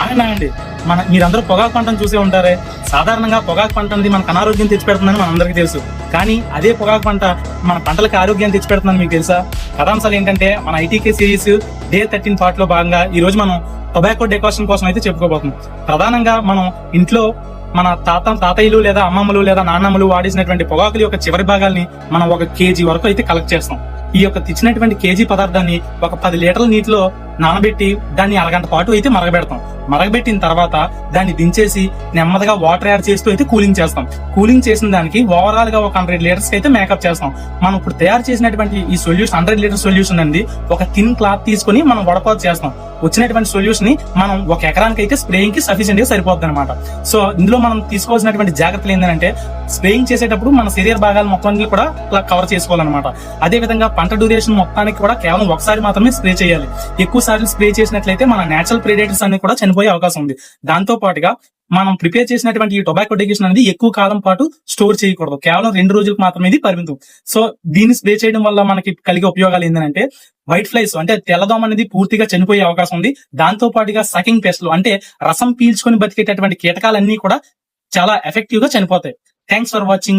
అండి మీరందరూ పొగాకు పంటను చూసే ఉంటారే. సాధారణంగా పొగాకు పంట అనేది మనకు అనారోగ్యం తెచ్చిపెడుతుందని మనందరికీ తెలుసు. కానీ అదే పొగాకు పంట మన పంటలకు ఆరోగ్యం తెచ్చిపెడుతుందని మీకు తెలుసా? కథాంశాలు ఏంటంటే మన ఐటీకే సిరీస్ డే 13 పార్ట్ లో భాగంగా ఈ రోజు మనం టొబాకో డెకాషన్ కోసం అయితే చెప్పుకోబోతున్నాం. ప్రధానంగా మనం ఇంట్లో మన తాతయ్యలు లేదా అమ్మమ్మలు లేదా నాన్నమ్మలు వాడేసినటువంటి పొగాకుల యొక్క చివరి భాగాల్ని మనం 1 కేజీ వరకు అయితే కలెక్ట్ చేస్తాం. ఈ యొక్క తెచ్చినటువంటి కేజీ పదార్థాన్ని ఒక 10 లీటర్ల నీటిలో నానబెట్టి దాన్ని అరగంట పాటు అయితే మరగబెడతాం. మరగబెట్టిన తర్వాత దాన్ని దించేసి నెమ్మదిగా వాటర్ యాడ్ చేస్తూ అయితే కూలింగ్ చేస్తాం. కూలింగ్ చేసిన దానికి ఓవరాల్ గా ఒక 100 లీటర్స్ అయితే మేకప్ చేస్తాం. మనం ఇప్పుడు తయారు చేసినటువంటి ఈ సొల్యూషన్ 100 లీటర్ సొల్యూషన్ అండి ఒక థిన్ క్లాత్ తీసుకుని మనం వడపాటు చేస్తాం. వచ్చినటువంటి సొల్యూషన్ ని మనం 1 ఎకరానికి అయితే స్ప్రేయింగ్ కి సఫిషియెంట్ గా సరిపోతుంది అనమాట. సో ఇందులో మనం తీసుకోవాల్సినటువంటి జాగ్రత్తలు ఏంటంటే స్ప్రేయింగ్ చేసేటప్పుడు మన శరీర భాగాలు మొత్తాన్ని కూడా కవర్ చేసుకోవాలన్నమాట. అదే విధంగా పంట డ్యూరేషన్ మొత్తానికి కూడా కేవలం ఒకసారి మాత్రమే స్ప్రే చేయాలి. ఎక్కువ సార్లు స్ప్రే చేసినట్లయితే మన నేచురల్ ప్రెడేటర్స్ అన్ని కూడా చనిపోయే అవకాశం ఉంది. దాంతో పాటుగా మనం ప్రిపేర్ చేసినటువంటి ఈ టొబాకో డెకాషన్ అనేది ఎక్కువ కాలం పాటు స్టోర్ చేయకూడదు. కేవలం 2 రోజులకు మాత్రమే ఇది పరిమితం. సో దీన్ని స్ప్రే చేయడం వల్ల మనకి కలిగే ఉపయోగాలు ఏంటంటే వైట్ ఫ్లైస్ అంటే తెల్లదోమ అనేది పూర్తిగా చనిపోయే అవకాశం ఉంది. దాంతో పాటుగా సకింగ్ పెస్ట్లు అంటే రసం పీల్చుకొని బతికేటటువంటి కీటకాలన్నీ కూడా చాలా ఎఫెక్టివ్ గా చనిపోతాయి. Thanks for watching.